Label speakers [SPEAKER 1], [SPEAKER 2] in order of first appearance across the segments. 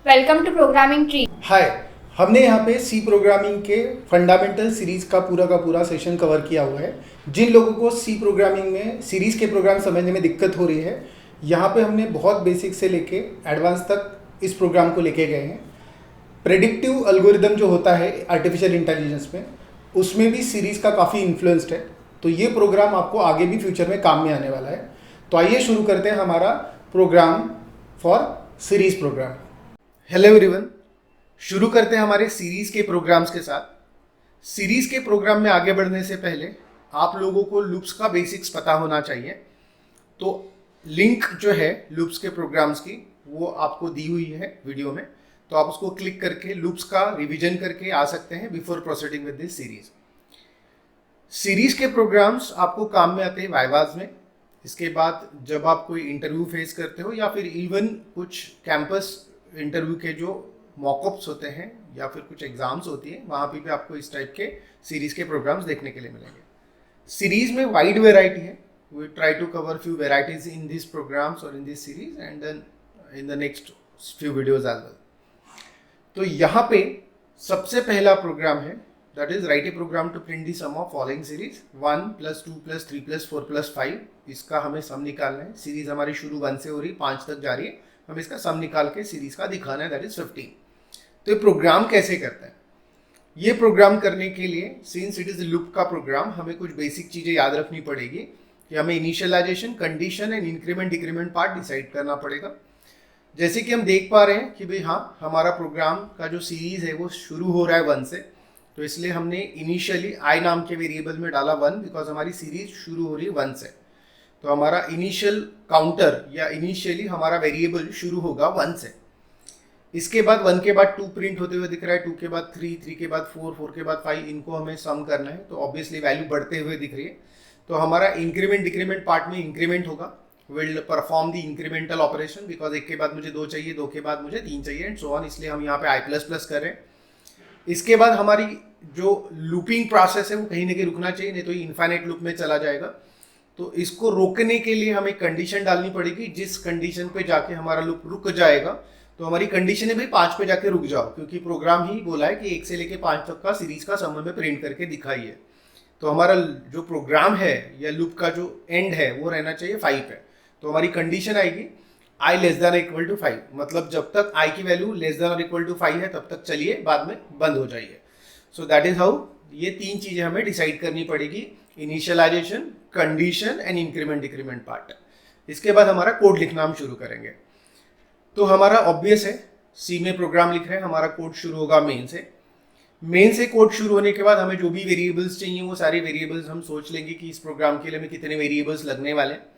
[SPEAKER 1] Welcome to programming tree.
[SPEAKER 2] Hi. हमने यहाँ पे सी प्रोग्रामिंग के फंडामेंटल सीरीज़ का पूरा सेशन कवर किया हुआ है। जिन लोगों को सी प्रोग्रामिंग में सीरीज़ के प्रोग्राम समझने में दिक्कत हो रही है, यहाँ पे हमने बहुत बेसिक से लेके एडवांस तक इस प्रोग्राम को लेके गए हैं। प्रेडिक्टिव एल्गोरिदम जो होता है आर्टिफिशियल इंटेलिजेंस में, उसमें भी सीरीज़ का काफ़ी इन्फ्लुएंस्ड है। तो ये प्रोग्राम आपको आगे भी फ्यूचर में काम में आने वाला है। तो आइए शुरू करते हैं हमारा program for series program. Hello everyone, शुरू करते हैं हमारे सीरीज़ के प्रोग्राम्स के साथ। सीरीज़ के प्रोग्राम में आगे बढ़ने से पहले आप लोगों को लूप्स का बेसिक्स पता होना चाहिए। तो लिंक जो है लूप्स के प्रोग्राम्स की वो आपको दी हुई है वीडियो में, तो आप उसको क्लिक करके लूप्स का रिवीजन करके आ सकते हैं before proceeding with this series. Series के प्रोग्राम्स आपको काम में आते हैं वाइवाज में। इसके बाद जब आप कोई इंटरव्यू फेस करते हो या फिर इवन कुछ कैंपस इंटरव्यू के जो मॉकअप्स होते हैं या फिर कुछ एग्जाम्स होती है, वहाँ पे भी आपको इस टाइप के सीरीज़ के प्रोग्राम्स देखने के लिए मिलेंगे। सीरीज़ में वाइड वेराइटी है। We try to cover few varieties in this programs और in this series and then in the next few videos as well. तो यहाँ पे सबसे पहला प्रोग्राम है, that is write a program to print the sum of following series 1 + 2 + 3 + 4 + 5। इसका हमें सम निकालना है। सीरीज हमारी शुरू 1 से हो रही, 5 तक जा रही है। हमें इसका सम निकाल के सीरीज का दिखाना है, दैट इज 15। तो ये प्रोग्राम कैसे करते हैं? ये प्रोग्राम करने के लिए, सिंस इट इज लूप का प्रोग्राम, हमें कुछ बेसिक चीज़ें याद रखनी पड़ेगी कि हमें initialisation, condition and increment decrement part decide करना पड़ेगा। जैसे कि हम देख पा रहे हैं कि भाई हाँ, हमारा प्रोग्राम का जो सीरीज है वो शुरू हो रहा है 1 से, तो इसलिए हमने इनिशियली आई नाम के वेरिएबल में डाला 1, बिकॉज हमारी सीरीज शुरू हो रही है 1 से। तो हमारा इनिशियल काउंटर या इनिशियली हमारा वेरिएबल शुरू होगा 1 से। इसके बाद 1 के बाद 2 प्रिंट होते हुए दिख रहा है, 2 के बाद 3, 3 के बाद 4, 4 के बाद 5। इनको हमें सम करना है, तो ऑब्वियसली वैल्यू बढ़ते हुए दिख रही है। तो हमारा इंक्रीमेंट डिक्रीमेंट पार्ट में इंक्रीमेंट होगा, will perform the incremental operation, because 1 के बाद मुझे 2 चाहिए, 2 के बाद मुझे 3 चाहिए एंड सो ऑन। इसलिए हम यहाँ पे i++ कर रहे हैं। इसके बाद हमारी जो लूपिंग प्रोसेस है वो कहीं ना कहीं रुकना चाहिए, नहीं तो ये इन्फाइनाइट लूप में चला जाएगा। तो इसको रोकने के लिए हमें कंडीशन डालनी पड़ेगी, जिस कंडीशन पे जाके हमारा लूप रुक जाएगा। तो हमारी कंडीशन है भाई 5 पे जाके रुक जाओ, क्योंकि प्रोग्राम ही बोला है कि 1 से लेके 5 तक का सीरीज का सम में प्रिंट करके दिखाइए। तो हमारा जो प्रोग्राम है या लूप का जो एंड है वो रहना चाहिए 5 पे। तो हमारी कंडीशन आएगी i < 5, मतलब जब तक i की वैल्यू < 5 है तब तक चलिए, बाद में बंद हो जाइए। सो दैट इज हाउ ये 3 चीजें हमें डिसाइड करनी पड़ेगी, initialisation, condition and increment decrement part. इसके बाद हमारा कोड लिखना हम शुरू करेंगे। तो हमारा ऑब्वियस है, सी में प्रोग्राम लिख रहे हैं, हमारा कोड शुरू होगा मेन से। मेन से कोड शुरू होने के बाद हमें जो भी वेरिएबल्स चाहिए वो सारे वेरिएबल्स हम सोच लेंगे कि इस प्रोग्राम के लिए हमें कितने वेरिएबल्स लगने वाले हैं।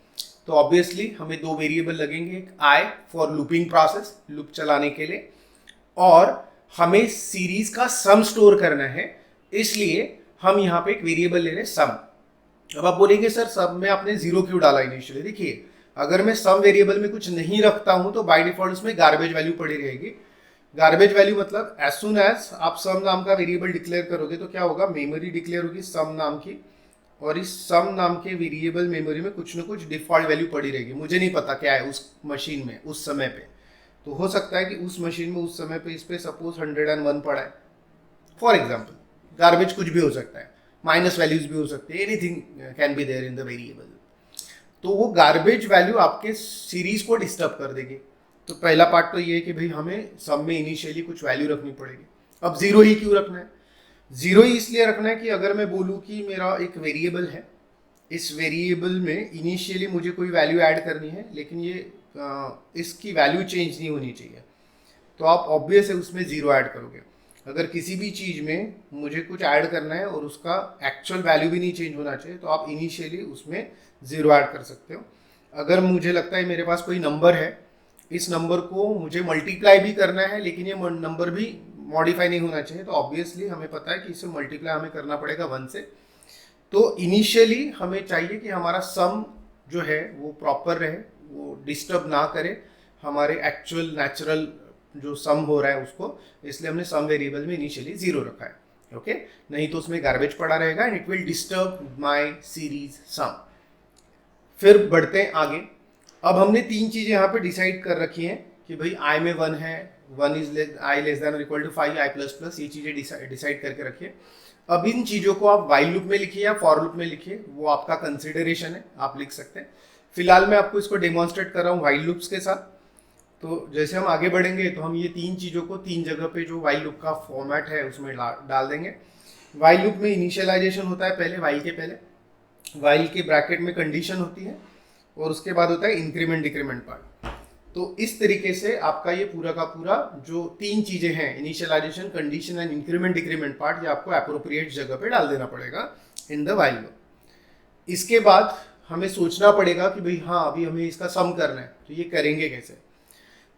[SPEAKER 2] तो ऑब्वियसली हमें 2 वेरिएबल लगेंगे, एक I for looping process, loop चलाने के लिए, और हमें सीरीज का सम स्टोर करना है, इसलिए हम यहाँ पे एक वेरिएबल ले रहे हैं सम। अब आप बोलेंगे सर सम में आपने 0 क्यों डाला इनिशियली? देखिए, अगर मैं सम वेरिएबल में कुछ नहीं रखता हूं तो बाय डिफॉल्ट उसमें गार्बेज वैल्यू पड़ी रहेगी। गार्बेज वैल्यू मतलब एज सुन एज आप सम नाम का वेरिएबल डिक्लेयर करोगे तो क्या होगा, मेमोरी डिक्लेयर होगी सम नाम की, और इस सम नाम के वेरिएबल मेमोरी में कुछ ना कुछ डिफॉल्ट वैल्यू पड़ी रहेगी। मुझे नहीं पता क्या है उस मशीन में उस समय पे, तो हो सकता है कि उस मशीन में उस समय पे इस पे सपोज 101 पड़ा है फॉर एग्जाम्पल। गार्बेज कुछ भी हो सकता है, माइनस वैल्यूज भी हो सकती है, anything can be there in the variable. तो वो गार्बेज वैल्यू आपके सीरीज को डिस्टर्ब कर देगी। तो पहला पार्ट तो ये है कि भाई हमें सब में इनिशियली कुछ वैल्यू रखनी पड़ेगी। अब 0 ही क्यों रखना है? 0 ही इसलिए रखना है कि अगर मैं बोलूँ कि मेरा एक वेरिएबल है, इस वेरिएबल में इनिशियली मुझे कोई वैल्यू ऐड करनी है, लेकिन ये इसकी वैल्यू चेंज नहीं होनी चाहिए, तो आप ऑब्वियस है उसमें 0 ऐड करोगे। अगर किसी भी चीज़ में मुझे कुछ ऐड करना है और उसका एक्चुअल वैल्यू भी नहीं चेंज होना चाहिए, तो आप इनिशियली उसमें 0 ऐड कर सकते हो। अगर मुझे लगता है मेरे पास कोई नंबर है, इस नंबर को मुझे मल्टीप्लाई भी करना है, लेकिन ये नंबर भी मॉडिफाई नहीं होना चाहिए, तो ऑब्वियसली हमें पता है कि इसे मल्टीप्लाई हमें करना पड़ेगा 1 से। तो इनिशियली हमें चाहिए कि हमारा सम जो है वो प्रॉपर रहे, वो डिस्टर्ब ना करे हमारे एक्चुअल नेचुरल जो सम हो रहा है उसको, इसलिए हमने सम वेरिएबल में इनिशियली 0 रखा है। ओके, नहीं तो उसमें गार्बेज पड़ा रहेगा and it will disturb my series sum. फिर बढ़ते हैं आगे। अब हमने 3 चीज़ें यहाँ पे डिसाइड कर रखी हैं कि भाई आई में 1 है,
[SPEAKER 1] 1 इज आई लेस देन और equal to 5 I plus plus, ये चीज़ें डिसाइड करके रखिए। अब इन चीज़ों को आप वाइल लूप में लिखिए या फॉर लूप में लिखिए, वो आपका कंसिडरेशन है, आप लिख सकते हैं। फिलहाल मैं आपको इसको डेमोन्स्ट्रेट कर रहा हूँ वाइल लूप्स के साथ। तो जैसे हम आगे बढ़ेंगे तो हम ये तीन चीज़ों को तीन जगह पे जो वाइल लूप का फॉर्मेट है उसमें डाल देंगे। वाइल लूप में इनिशियलाइजेशन होता है पहले, वाइल के पहले, वाइल के ब्रैकेट में कंडीशन होती है और उसके बाद होता है इंक्रीमेंट डिक्रीमेंट पार्ट। तो इस तरीके से आपका ये पूरा का पूरा जो तीन चीज़ें हैं, initialisation, condition and increment decrement part, ये आपको अप्रोप्रिएट जगह पे डाल देना पड़ेगा इन द वाइल लूप। इसके बाद हमें सोचना पड़ेगा कि भाई हाँ अभी हमें इसका सम करना है, तो ये करेंगे कैसे।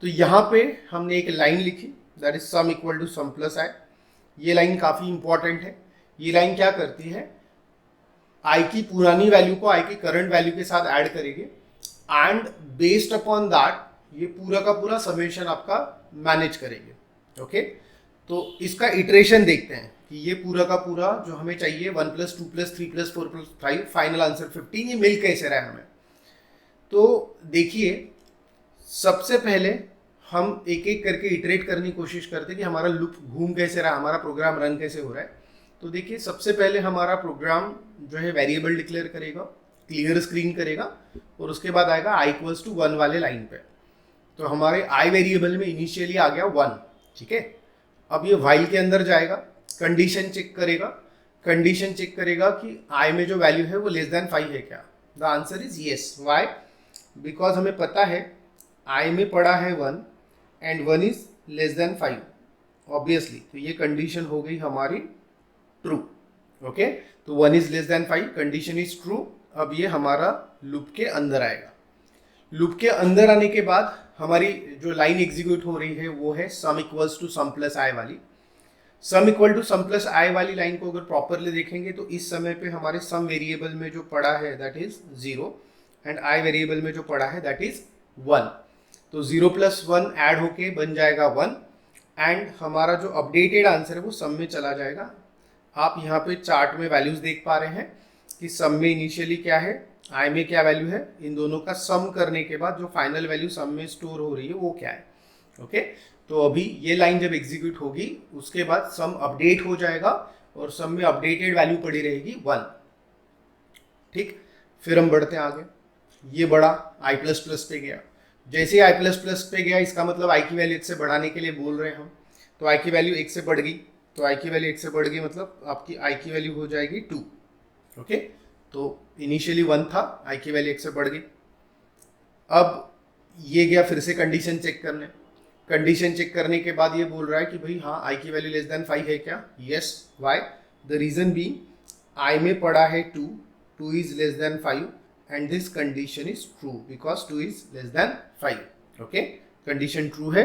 [SPEAKER 1] तो यहाँ पे हमने एक लाइन लिखी, that is sum equal to sum plus i. ये लाइन काफ़ी इंपॉर्टेंट है। ये लाइन क्या करती है, आई की पुरानी वैल्यू को आई की करंट वैल्यू के साथ ऐड करेगी एंड बेस्ड अपॉन दैट ये पूरा का पूरा समेशन आपका मैनेज करेंगे। ओके, तो इसका इटरेशन देखते हैं कि ये पूरा का पूरा जो हमें चाहिए 1 + 2 + 3 + 4 + 5 फाइनल आंसर 15, ये मिल कैसे रहा है हमें। तो देखिए सबसे पहले हम एक एक करके इटरेट करने की कोशिश करते हैं कि हमारा लूप घूम कैसे रहा, हमारा प्रोग्राम रन कैसे हो रहा है। तो देखिए सबसे पहले हमारा प्रोग्राम जो है वेरिएबल डिक्लेयर करेगा, क्लियर स्क्रीन करेगा और उसके बाद आएगा i = 1 वाले लाइन पे। तो हमारे i वेरिएबल में इनिशियली आ गया 1, ठीक है। अब ये वाइल के अंदर जाएगा, कंडीशन चेक करेगा, कंडीशन चेक करेगा कि i में जो वैल्यू है वो लेस देन 5 है क्या। The answer is yes. Why? Because हमें पता है i में पड़ा है 1 and 1 is less than 5 obviously, तो ये कंडीशन हो गई हमारी ट्रू। ओके, तो 1 is less than 5, condition is true. अब ये हमारा लूप के अंदर आएगा। लूप के अंदर आने के बाद हमारी जो लाइन एग्जीक्यूट हो रही है वो है sum equals to sum plus i वाली। Sum equal to sum plus i वाली लाइन को अगर प्रॉपरली देखेंगे तो इस समय पे हमारे सम वेरिएबल में जो पड़ा है that is 0 and I variable में जो पड़ा है दैट इज 1। तो 0 + 1 ऐड होके बन जाएगा 1 एंड हमारा जो अपडेटेड आंसर है वो सम में चला जाएगा। आप यहाँ पे चार्ट में वैल्यूज देख पा रहे हैं कि सम में इनिशियली क्या है, आई में क्या वैल्यू है, इन दोनों का सम करने के बाद जो फाइनल वैल्यू सम में स्टोर हो रही है वो क्या है। ओके, तो अभी ये लाइन जब एग्जीक्यूट होगी उसके बाद सम अपडेट हो जाएगा और सम में अपडेटेड वैल्यू पड़ी रहेगी 1। ठीक, फिर हम बढ़ते हैं आगे। ये बढ़ा i++ पे गया। जैसे i++ पे गया इसका मतलब i की वैल्यू 1 से बढ़ाने के लिए बोल रहे हैं हम। तो i की वैल्यू 1 से बढ़ गई, तो i की वैल्यू 1 से बढ़ गई मतलब आपकी i की वैल्यू हो जाएगी 2। ओके, तो इनिशियली 1 था, i की वैल्यू 1 से बढ़ गई। अब ये गया फिर से कंडीशन चेक करने। कंडीशन चेक करने के बाद ये बोल रहा है कि भाई हाँ i की वैल्यू लेस देन 5 है क्या। Yes. Why? The reason be i में पड़ा है 2, 2 is less than 5 and this condition is true because 2 is less than 5. okay, condition true है।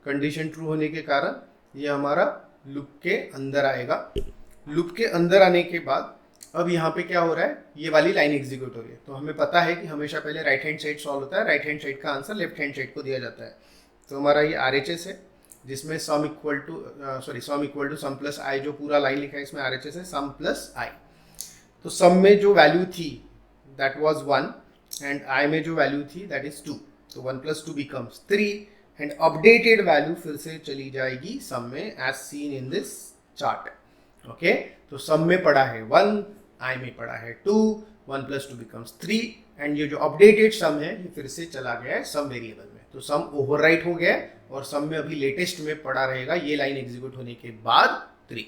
[SPEAKER 1] कंडीशन ट्रू होने के कारण ये हमारा लूप के अंदर आएगा। लूप के अंदर आने के बाद अब यहाँ पे क्या हो रहा है, ये वाली लाइन एग्जीक्यूट हो रही है। तो हमें पता है कि हमेशा पहले राइट हैंड साइड सॉल्व होता है, राइट हैंड साइड का आंसर लेफ्ट हैंड साइड को दिया जाता है। तो हमारा ये RHS है जिसमें sum equal to sum plus i, जो पूरा लाइन लिखा है इसमें RHS है सम प्लस आई। तो सम में जो वैल्यू थी that was 1 and I में जो वैल्यू थी that is 2, तो 1 + 2 becomes 3 and updated वैल्यू फिर से चली जाएगी सम में as seen in this chart. Okay, तो सम में पड़ा है 1, I में पड़ा है 2, 1 + 2 becomes 3 एंड ये जो अपडेटेड सम है ये फिर से चला गया है सम वेरिएबल में। तो सम ओवरराइट हो गया और सम में अभी लेटेस्ट में पड़ा रहेगा ये लाइन एग्जीक्यूट होने के बाद 3।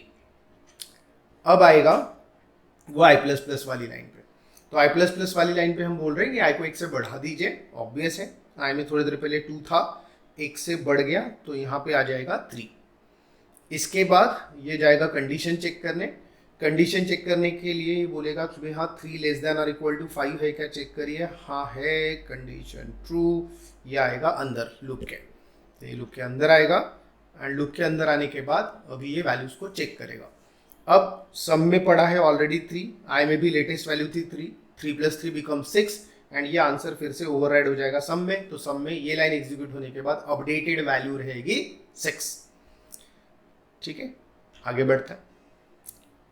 [SPEAKER 1] अब आएगा वो i++ वाली लाइन पे। तो i++ वाली लाइन पे हम बोल रहे हैं कि i को 1 से बढ़ा दीजिए। ऑब्वियस है, i में थोड़ी देर पहले 2 था, 1 से बढ़ गया तो यहाँ पे आ जाएगा 3। इसके बाद ये जाएगा कंडीशन चेक करने। कंडीशन चेक करने के लिए बोलेगा कि भाई हाँ 3 लेस देन और इक्वल टू 5 है क्या, चेक करिए। हाँ है, कंडीशन ट्रू। ये आएगा अंदर लूप के, तो ये लूप के अंदर आएगा एंड लूप के अंदर आने के बाद अभी ये वैल्यूज को चेक करेगा। अब सम में पड़ा है ऑलरेडी 3, आई में भी लेटेस्ट वैल्यू थी 3, 3 + 3 becomes 6 एंड ये आंसर फिर से ओवरराइड हो जाएगा सम में। तो सम में ये लाइन एग्जीक्यूट होने के बाद अपडेटेड वैल्यू रहेगी 6। ठीक है, आगे बढ़ता है।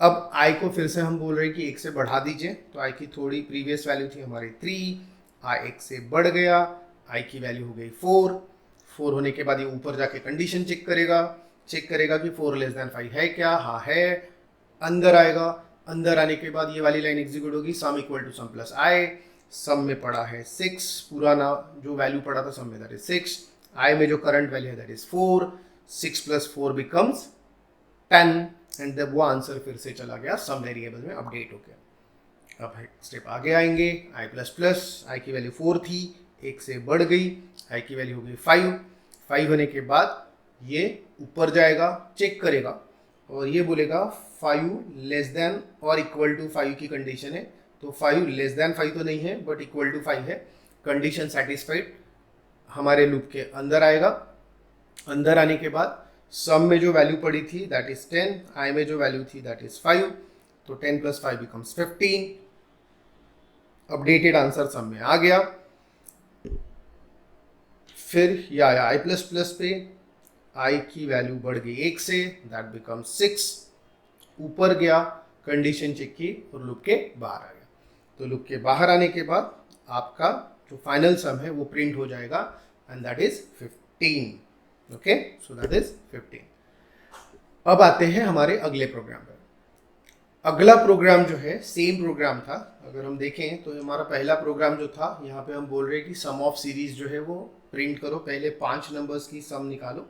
[SPEAKER 1] अब आई को फिर से हम बोल रहे हैं कि 1 से बढ़ा दीजिए। तो आई की थोड़ी प्रीवियस वैल्यू थी हमारी 3, आई 1 से बढ़ गया, आई की वैल्यू हो गई 4, 4 होने के बाद ये ऊपर जाके कंडीशन चेक करेगा कि 4 लेस देन 5 है क्या, हाँ है, अंदर आएगा। अंदर आने के बाद ये वाली लाइन एग्जीक्यूट होगी, sum equal to sum plus i. Sum में पड़ा है 6, पुराना जो वैल्यू पड़ा था सम में दैट इज 6, आई में जो करंट वैल्यू है that is 4, 6 plus 4 becomes 10 and वो आंसर फिर से चला गया सम वेरिएबल में अपडेट हो गया। अब स्टेप आगे आएंगे, आई प्लस प्लस, आई की वैल्यू 4 थी, 1 से बढ़ गई, आई की वैल्यू हो गई 5 होने के बाद ये ऊपर जाएगा, चेक करेगा और ये बोलेगा 5 लेस देन और इक्वल टू 5 की कंडीशन है, तो 5 लेस देन 5 तो नहीं है बट इक्वल टू 5 है, कंडीशन सेटिस्फाइड, हमारे लूप के अंदर आएगा। अंदर आने के बाद सम में जो वैल्यू पड़ी थी दैट इज 10, आई में जो वैल्यू थी दैट इज 5, तो 10 plus 5 becomes 15, updated answer sum में आ गया। फिर ये आया आई प्लस प्लस पे, आई की वैल्यू बढ़ गई 1 से, दैट बिकम्स 6, ऊपर गया, कंडीशन चेक की और लूप के बाहर आ गया। तो लूप के बाहर आने के बाद आपका जो फाइनल सम है वो प्रिंट हो जाएगा and that is 15। Okay, so that is 15। अब आते हैं हमारे अगले प्रोग्राम पर। अगला प्रोग्राम जो है सेम प्रोग्राम था, अगर हम देखें तो हमारा पहला प्रोग्राम जो था, यहाँ पे हम बोल रहे हैं कि सम ऑफ सीरीज जो है वो प्रिंट करो, पहले 5 नंबर्स की सम निकालो।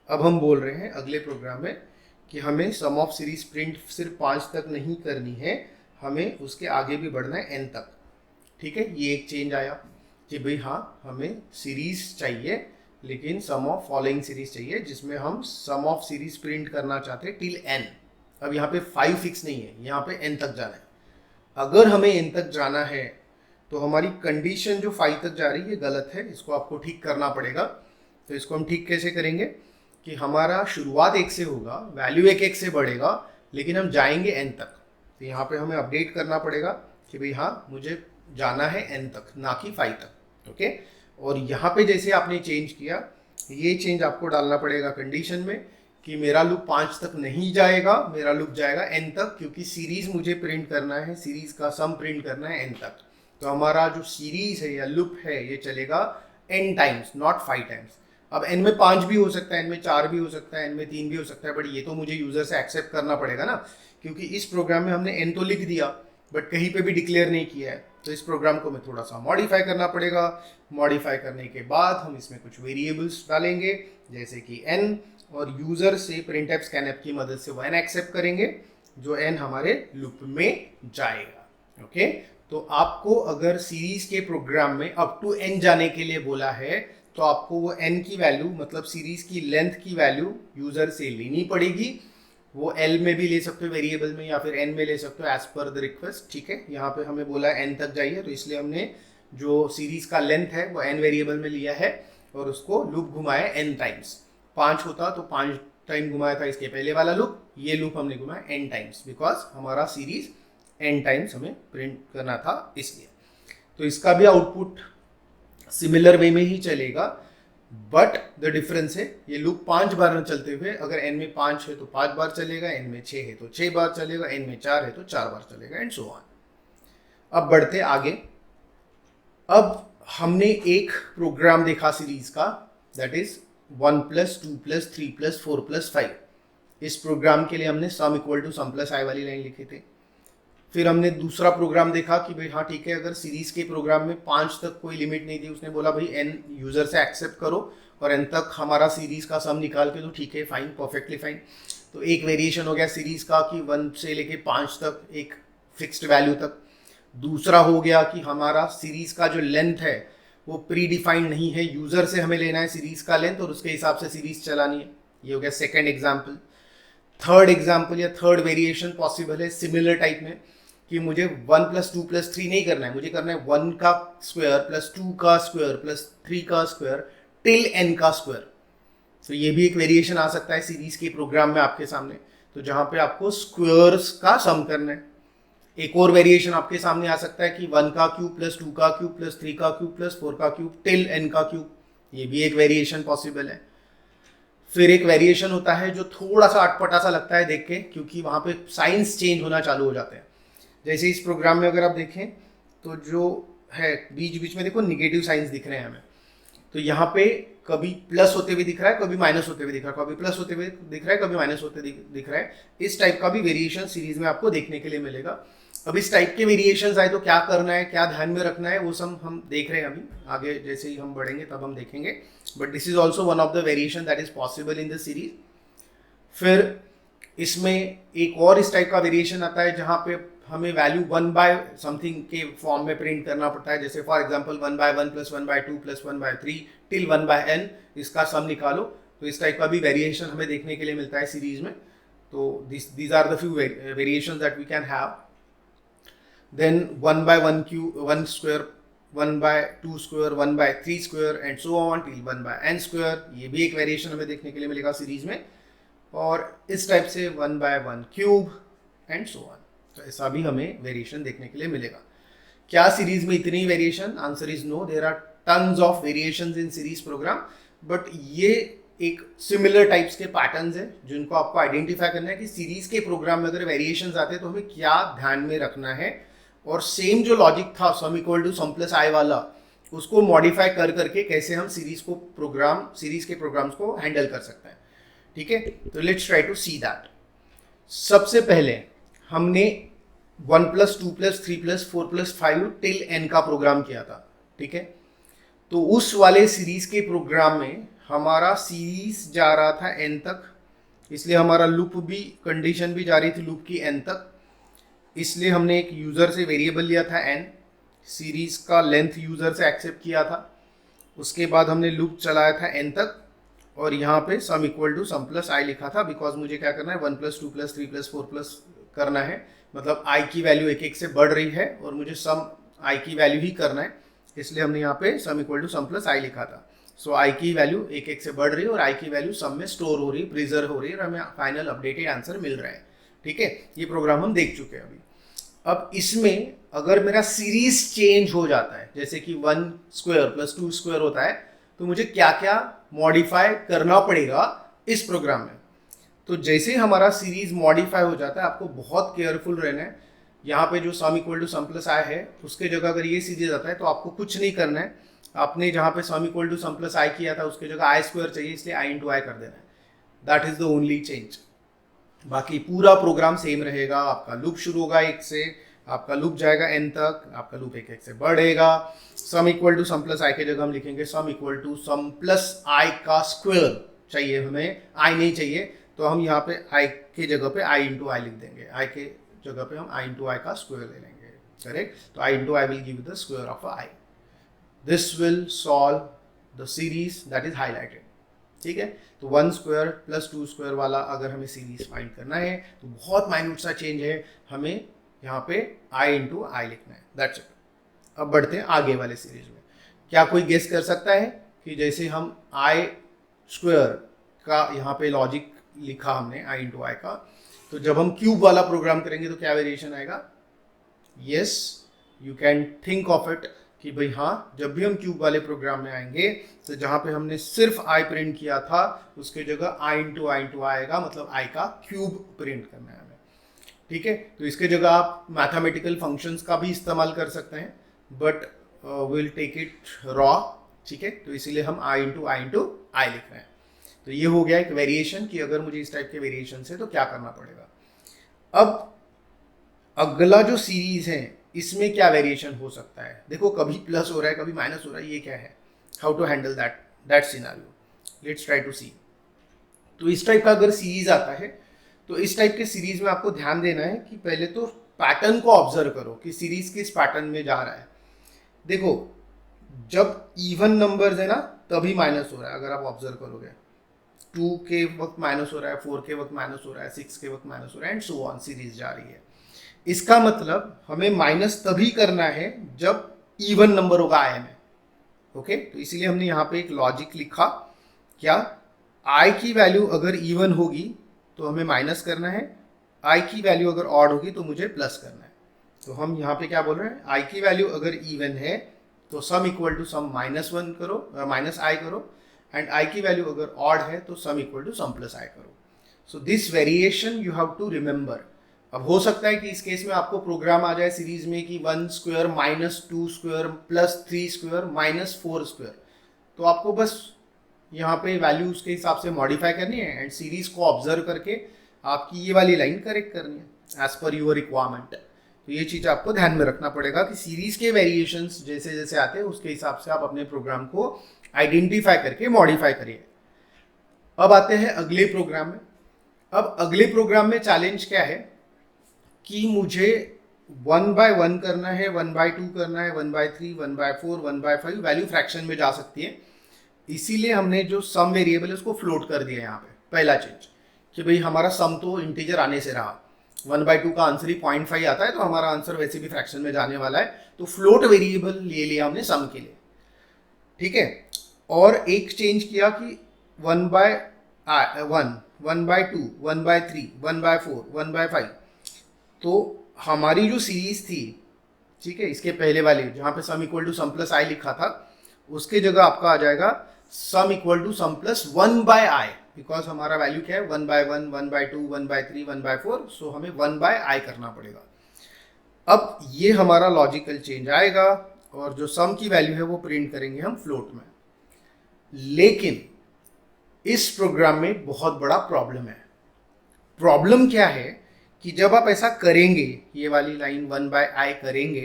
[SPEAKER 1] अब हम बोल रहे हैं अगले प्रोग्राम में कि हमें सम ऑफ सीरीज प्रिंट सिर्फ 5 तक नहीं करनी है, हमें उसके आगे भी बढ़ना है n तक। ठीक है, ये एक चेंज आया कि भाई हाँ हमें सीरीज चाहिए लेकिन सम ऑफ फॉलोइंग सीरीज चाहिए, जिसमें हम सम ऑफ सीरीज प्रिंट करना चाहते हैं टिल n। अब यहाँ पे 5 फिक्स नहीं है, यहाँ पे n तक जाना है। अगर हमें n तक जाना है तो हमारी कंडीशन जो 5 तक जा रही है गलत है, इसको आपको ठीक करना पड़ेगा। तो इसको हम ठीक कैसे करेंगे कि हमारा शुरुआत 1 से होगा, वैल्यू 1 से बढ़ेगा, लेकिन हम जाएंगे n तक। तो यहाँ पे हमें अपडेट करना पड़ेगा कि भाई हाँ मुझे जाना है n तक, ना कि 5 तक। ओके, और यहाँ पे जैसे आपने चेंज किया, ये चेंज आपको डालना पड़ेगा कंडीशन में कि मेरा लूप 5 तक नहीं जाएगा, मेरा लूप जाएगा n तक, क्योंकि सीरीज मुझे प्रिंट करना है, सीरीज का सम प्रिंट करना है n तक। तो हमारा जो सीरीज है या लूप है ये चलेगा n टाइम्स, नॉट 5 टाइम्स। अब n में 5 भी हो सकता है, n में 4 भी हो सकता है, n में 3 भी हो सकता है, बट ये तो मुझे यूजर से एक्सेप्ट करना पड़ेगा ना, क्योंकि इस प्रोग्राम में हमने n तो लिख दिया बट कहीं पे भी डिक्लेयर नहीं किया है। तो इस प्रोग्राम को मैं थोड़ा सा मॉडिफाई करना पड़ेगा। मॉडिफाई करने के बाद हम इसमें कुछ वेरिएबल्स डालेंगे जैसे कि n, और यूजर से printf scanf की मदद से वो n एक्सेप्ट करेंगे, जो n हमारे लूप में जाएगा। ओके, तो आपको अगर सीरीज के प्रोग्राम में अप टू n जाने के लिए बोला है तो आपको वो n की वैल्यू, मतलब सीरीज की लेंथ की वैल्यू यूजर से लेनी पड़ेगी। वो l में भी ले सकते हो वेरिएबल में, या फिर n में ले सकते हो एज पर द रिक्वेस्ट। ठीक है, यहाँ पे हमें बोला है n तक जाइए, तो इसलिए हमने जो सीरीज का लेंथ है वो n वेरिएबल में लिया है और उसको लूप घुमाया n टाइम्स। 5 होता तो 5 टाइम घुमाया था इसके पहले वाला लूप, ये लूप हमने घुमाया n टाइम्स, बिकॉज हमारा सीरीज n टाइम्स हमें प्रिंट करना था इसलिए। तो इसका भी आउटपुट सिमिलर वे में ही चलेगा, बट द डिफरेंस है ये लूप 5 बार में चलते हुए, अगर n में 5 है तो 5 बार चलेगा, n में 6 है तो 6 बार चलेगा, n में 4 है तो 4 बार चलेगा, एंड सो ऑन। अब बढ़ते आगे। अब हमने एक प्रोग्राम देखा सीरीज का, that is 1 plus 2 plus 3 plus 4 plus 5। इस प्रोग्राम के लिए हमने sum equal to sum plus i वाली लाइन लिखे थे। फिर हमने दूसरा प्रोग्राम देखा कि भाई हाँ ठीक है, अगर सीरीज के प्रोग्राम में 5 तक कोई लिमिट नहीं थी, उसने बोला भाई n यूजर से एक्सेप्ट करो और n तक हमारा सीरीज का सम निकाल के, तो ठीक है, फाइन, परफेक्टली फाइन। तो एक वेरिएशन हो गया सीरीज का कि 1 से लेके 5 तक एक फिक्स्ड वैल्यू तक। दूसरा हो गया कि हमारा सीरीज का जो लेंथ है वो प्री डिफाइंड नहीं है, यूजर से हमें लेना है सीरीज का लेंथ और उसके हिसाब से सीरीज चलानी है। ये हो गया सेकेंड एग्जाम्पल। थर्ड एग्जाम्पल या थर्ड वेरिएशन पॉसिबल है सिमिलर टाइप में कि मुझे 1 प्लस 2 प्लस 3 नहीं करना है, मुझे करना है 1 का स्क्वायर प्लस 2 का स्क्वायर प्लस 3 का स्क्वायर टिल n का स्क्वायर। तो ये भी एक वेरिएशन आ सकता है सीरीज के प्रोग्राम में आपके सामने, तो जहां पे आपको स्क्वायर्स का सम करना है। एक और वेरिएशन आपके सामने आ सकता है कि 1 का क्यूब प्लस 2 का क्यूब प्लस 3 का क्यूब प्लस 4 का क्यूब टिल n का क्यूब। ये भी एक वेरिएशन पॉसिबल है। फिर एक वेरिएशन होता है जो थोड़ा सा अटपटा सा लगता है देख के, क्योंकि वहां पे साइंस चेंज होना चालू हो जाते हैं। जैसे इस प्रोग्राम में अगर आप देखें तो जो है बीच बीच में देखो निगेटिव साइंस दिख रहे हैं हमें, तो यहाँ पे कभी प्लस होते हुए दिख रहा है, कभी माइनस होते हुए दिख रहा है, कभी प्लस होते हुए दिख रहा है, कभी माइनस होते दिख रहा है। इस टाइप का भी वेरिएशन सीरीज में आपको देखने के लिए मिलेगा। अब इस टाइप के वेरिएशंस आए तो क्या करना है, क्या ध्यान में रखना है, वो सब हम देख रहे हैं अभी। आगे जैसे ही हम बढ़ेंगे तब हम देखेंगे, but this is also one of the variation that is possible in the series. फिर इसमें एक और इस टाइप का वेरिएशन आता है जहाँ पे हमें वैल्यू 1 बाय समथिंग के फॉर्म में प्रिंट करना पड़ता है। जैसे for example 1 by 1 plus 1 by 2 plus 1 by 3 till 1 by n, इसका सम निकालो। तो इस टाइप का भी वेरिएशन हमें देखने के लिए मिलता है सीरीज में। तो these are the few variations that we can have. Then 1 by 1 cube 1 square, 1 by 2 square, 1 by 3 square and so on till 1 by n square, ये भी एक वेरिएशन हमें देखने के लिए मिलेगा सीरीज में। और इस टाइप से 1 by 1 cube and so on. तो ऐसा भी हमें वेरिएशन देखने के लिए मिलेगा। क्या सीरीज में इतनी variation? Answer is no, there are tons of variations in series program, but ये एक सिमिलर टाइप्स के पैटर्न्स हैं जिनको आपको आइडेंटिफाई करना है कि सीरीज के प्रोग्राम में अगर वेरिएशंस आते हैं तो हमें क्या ध्यान में रखना है। और सेम जो लॉजिक था sum equal to sum plus i वाला, उसको मॉडिफाई कर करके कैसे हम सीरीज के प्रोग्राम्स को हैंडल कर सकते हैं। ठीक है, तो let's try to see that. सबसे पहले हमने 1 plus 2 plus 3 plus 4 plus 5 till n का प्रोग्राम किया था। ठीक है, तो उस वाले सीरीज के प्रोग्राम में हमारा सीरीज जा रहा था n तक, इसलिए हमारा लूप भी, कंडीशन भी जा रही थी लूप की n तक। इसलिए हमने एक यूज़र से वेरिएबल लिया था n, सीरीज का लेंथ यूज़र से एक्सेप्ट किया था। उसके बाद हमने लूप चलाया था n तक, और यहाँ पे sum equal to sum plus i लिखा था, बिकॉज मुझे क्या करना है 1 प्लस 2 प्लस 3 प्लस 4 प्लस करना है। मतलब आई की वैल्यू एक एक से बढ़ रही है और मुझे सम आई की वैल्यू ही करना है, इसलिए हमने यहाँ पे sum equal to sum plus i लिखा था। सो आई की वैल्यू एक एक से बढ़ रही है और आई की वैल्यू सम में स्टोर हो रही है, प्रिजर्व हो रही है, और हमें फाइनल अपडेटेड आंसर मिल रहा है। ठीक है, ये प्रोग्राम हम देख चुके हैं अभी। अब इसमें अगर मेरा सीरीज चेंज हो जाता है, जैसे कि 1 स्क्वायर प्लस 2 स्क्वायर होता है, तो मुझे क्या क्या मॉडिफाई करना पड़ेगा इस प्रोग्राम में। तो जैसे ही हमारा सीरीज मॉडिफाई हो जाता है, आपको बहुत केयरफुल रहना है। यहाँ पे जो sum equal to sum plus i है, उसके जगह अगर ये सीरीज आता है तो आपको कुछ नहीं करना है। आपने जहाँ पे sum equal to sum plus i किया था उसके जगह आई स्क्वायर चाहिए, इसलिए आई इंटू आई कर देना है। That is the only change. बाकी पूरा प्रोग्राम सेम रहेगा। आपका लूप शुरू होगा 1 से, आपका लूप जाएगा n तक, आपका लूप एक से बढ़ेगा। Sum equal to sum plus i की जगह हम लिखेंगे sum equal to sum plus i का स्क्वायर चाहिए, हमें आई नहीं चाहिए, तो हम यहाँ पे आई की जगह पे आई इंटू आई लिख देंगे। आई के जगह पे हम आई इंटू आई का स्क्वायर ले लेंगे। करेक्ट, तो i into i will give the square of i. This will solve the series that is highlighted. ठीक है, तो 1 स्क्वायर प्लस 2 स्क्वायर वाला अगर हमें सीरीज फाइंड करना है तो बहुत माइन्यूट सा चेंज है, हमें यहाँ पे आई इंटू आई लिखना है। That's it. अब बढ़ते हैं आगे वाले सीरीज में। क्या कोई गेस कर सकता है कि जैसे हम आई स्क्वायर का यहाँ पे लॉजिक लिखा हमने आई इंटू आई का, तो जब हम क्यूब वाला प्रोग्राम करेंगे तो क्या वेरिएशन आएगा? Yes, you can think of it कि भाई हाँ, जब भी हम क्यूब वाले प्रोग्राम में आएंगे तो जहाँ पे हमने सिर्फ आई प्रिंट किया था उसके जगह आई इंटू आई आएगा, मतलब आई का क्यूब प्रिंट करना है हमें। ठीक है, तो इसके जगह आप मैथमेटिकल फंक्शंस का भी इस्तेमाल कर सकते हैं, but will take it raw. ठीक है, तो इसीलिए हम आई इंटू आई लिख रहे हैं। तो ये हो गया एक वेरिएशन कि अगर मुझे इस टाइप के वेरिएशन है तो क्या करना पड़ेगा। अब अगला जो सीरीज है इसमें क्या वेरिएशन हो सकता है? देखो, कभी प्लस हो रहा है, कभी माइनस हो रहा है, ये क्या है? How to handle that scenario, let's try to see. तो इस टाइप का अगर सीरीज आता है तो इस टाइप के सीरीज में आपको ध्यान देना है कि पहले तो पैटर्न को ऑब्जर्व करो कि सीरीज किस पैटर्न में जा रहा है। देखो, जब इवन नंबर्स है ना तभी माइनस हो रहा है। अगर आप ऑब्जर्व करोगे 2 के वक्त माइनस हो रहा है, 4 के वक्त माइनस हो रहा है, 6 के वक्त माइनस हो रहा है, एंड सो ऑन सीरीज जा रही है। इसका मतलब हमें माइनस तभी करना है जब इवन नंबर होगा आई में। ओके, तो इसीलिए हमने यहाँ पे एक लॉजिक लिखा। क्या? आई की वैल्यू अगर इवन होगी तो हमें माइनस करना है, आई की वैल्यू अगर ऑड होगी तो मुझे प्लस करना है। तो हम यहाँ पे क्या बोल रहे हैं? आई की वैल्यू अगर इवन है तो सम इक्वल टू सम -1 करो, माइनस आई करो, एंड आई की वैल्यू अगर ऑड है तो sum equal to sum plus i करो। So this variation you have to remember. अब हो सकता है कि इस केस में आपको प्रोग्राम आ जाए सीरीज में कि 1 स्क्वायर -2 स्क्वायर +3 स्क्वायर -4 स्क्वायर, तो आपको बस यहाँ पे वैल्यू उसके हिसाब से मॉडिफाई करनी है एंड सीरीज को ऑब्जर्व करके आपकी ये वाली लाइन करेक्ट करनी है एज पर यूर रिक्वायरमेंट। तो ये चीज़ आपको ध्यान में रखना पड़ेगा कि सीरीज के वेरिएशंस जैसे जैसे आते हैं उसके हिसाब से आप अपने प्रोग्राम को आइडेंटिफाई करके मॉडिफाई करिए। अब आते हैं अगले प्रोग्राम में। अब अगले प्रोग्राम में चैलेंज क्या है कि मुझे 1 by 1 करना है, 1 by 2 करना है, 1 by 3, 1 by 4, 1 by 5, value fraction में जा सकती है। इसीलिए हमने जो सम वेरिएबल है उसको फ्लोट कर दिया यहाँ पे। पहला चेंज कि भाई हमारा सम तो इंटीजर आने से रहा, 1 by 2 का आंसर ही 0.5 आता है तो हमारा आंसर वैसे भी फ्रैक्शन में जाने वाला है, तो फ्लोट वेरिएबल ले लिया हमने सम के लिए, ठीक है। और एक चेंज किया कि 1 by 1, 1 by 2, 1 by 3, 1 by 4, 1 by 5, तो हमारी जो सीरीज थी, ठीक है, इसके पहले वाली जहाँ पे sum equal to sum plus i लिखा था उसके जगह आपका आ जाएगा sum equal to sum plus 1 by i, because हमारा वैल्यू क्या है 1 by 1, 1 by 2, 1 by 3, 1 by 4, सो हमें 1 by i करना पड़ेगा। अब ये हमारा लॉजिकल चेंज आएगा और जो सम की वैल्यू है वो प्रिंट करेंगे हम फ्लोट में। लेकिन इस प्रोग्राम में बहुत बड़ा प्रॉब्लम है। प्रॉब्लम क्या है कि जब आप ऐसा करेंगे, ये वाली लाइन 1 by i करेंगे,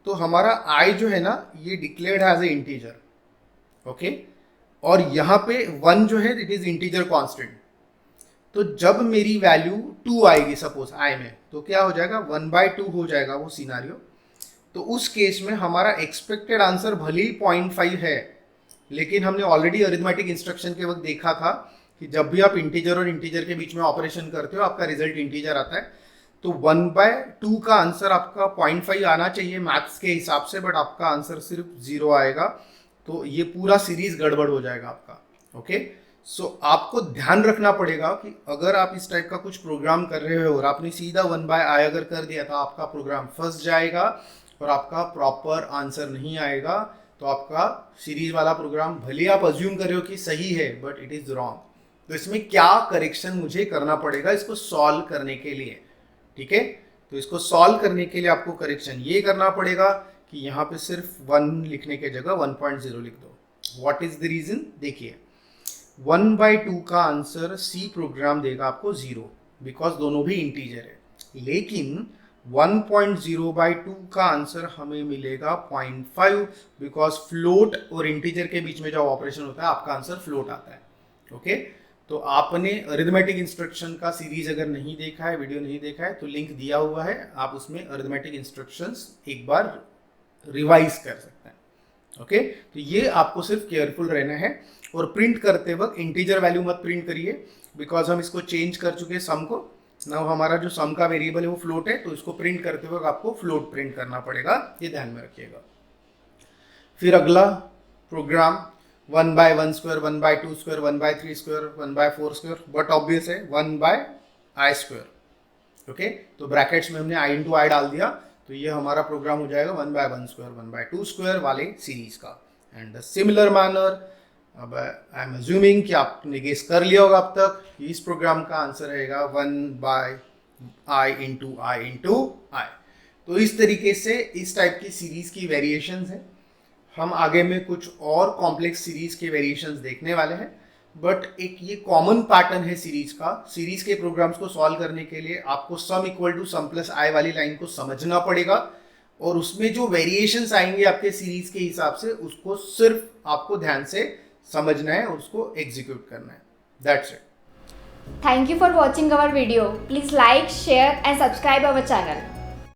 [SPEAKER 1] तो हमारा i जो है ना ये declared as a integer, okay, और यहाँ पे 1 जो है इट इज इंटीजर कांस्टेंट। तो जब मेरी वैल्यू 2 आएगी सपोज i में, तो क्या हो जाएगा 1 by 2 हो जाएगा वो सिनारियो। तो उस केस में हमारा एक्सपेक्टेड आंसर भले ही 0.5 है, लेकिन हमने ऑलरेडी अरिथमेटिक इंस्ट्रक्शन के वक्त देखा था कि जब भी आप इंटीजर और इंटीजर के बीच में ऑपरेशन करते हो आपका रिजल्ट इंटीजर आता है। तो 1 by 2 का आंसर आपका 0.5 आना चाहिए मैथ्स के हिसाब से, बट आपका आंसर सिर्फ 0 आएगा, तो ये पूरा सीरीज गड़बड़ हो जाएगा आपका, ओके। सो आपको ध्यान रखना पड़ेगा कि अगर आप इस टाइप का कुछ प्रोग्राम कर रहे हो और आपने सीधा 1 by i अगर कर दिया तो आपका प्रोग्राम फंस जाएगा और आपका प्रॉपर आंसर नहीं आएगा। तो आपका सीरीज वाला प्रोग्राम भले आप अज्यूम कर रहे हो कि सही है बट इट इज रॉन्ग। तो इसमें क्या करेक्शन मुझे करना पड़ेगा इसको सॉल्व करने के लिए, ठीक है। तो इसको सॉल्व करने के लिए आपको करेक्शन ये करना पड़ेगा कि यहाँ पे सिर्फ 1 लिखने के जगह 1.0 लिख दो। व्हाट इज द रीजन, देखिए 1 by 2 का आंसर सी प्रोग्राम देगा आपको 0, बिकॉज दोनों भी इंटीजर है। लेकिन 1.0 by 2 का आंसर हमें मिलेगा 0.5, बिकॉज फ्लोट और इंटीजर के बीच में जब ऑपरेशन होता है आपका आंसर फ्लोट आता है, ओके। तो आपने अरिथमेटिक इंस्ट्रक्शन का सीरीज अगर नहीं देखा है, वीडियो नहीं देखा है, तो लिंक दिया हुआ है, आप उसमें अरिथमेटिक इंस्ट्रक्शंस एक बार रिवाइज कर सकते हैं, ओके। तो ये आपको सिर्फ केयरफुल रहना है और प्रिंट करते वक्त इंटीजर वैल्यू मत प्रिंट करिए, बिकॉज हम इसको चेंज कर चुके हैं सम को। नाउ हमारा जो सम का वेरिएबल है वो फ्लोट है, तो इसको प्रिंट करते वक्त आपको फ्लोट प्रिंट करना पड़ेगा, ये ध्यान में रखिएगा। फिर अगला programme 1 by 1 square, 1 by 2 square, 1 by 3 square, 1 by 4 square, but obvious है 1 by i square, ओके। तो ब्रैकेट्स में हमने i into i डाल दिया, तो ये हमारा प्रोग्राम हो जाएगा 1 by 1 square, 1 by 2 square वाले सीरीज का। एंड द सिमिलर मैनर, अब आई एम अज्यूमिंग कि आपने गेस कर लिया होगा अब तक, इस प्रोग्राम का आंसर रहेगा 1 by i into i into i। तो इस तरीके से इस टाइप की सीरीज की वेरिएशंस हैं। हम आगे में कुछ और कॉम्प्लेक्स सीरीज के वेरिएशंस देखने वाले हैं, बट एक ये कॉमन पैटर्न है सीरीज का। सीरीज के प्रोग्राम्स को सॉल्व करने के लिए आपको sum equal to sum plus i वाली लाइन को समझना पड़ेगा और उसमें जो वेरिएशंस आएंगे आपके सीरीज के हिसाब से उसको सिर्फ आपको ध्यान से समझना है और उसको एग्जीक्यूट करना है। That's it.
[SPEAKER 3] Thank you for watching our video. Please like, share and subscribe our channel.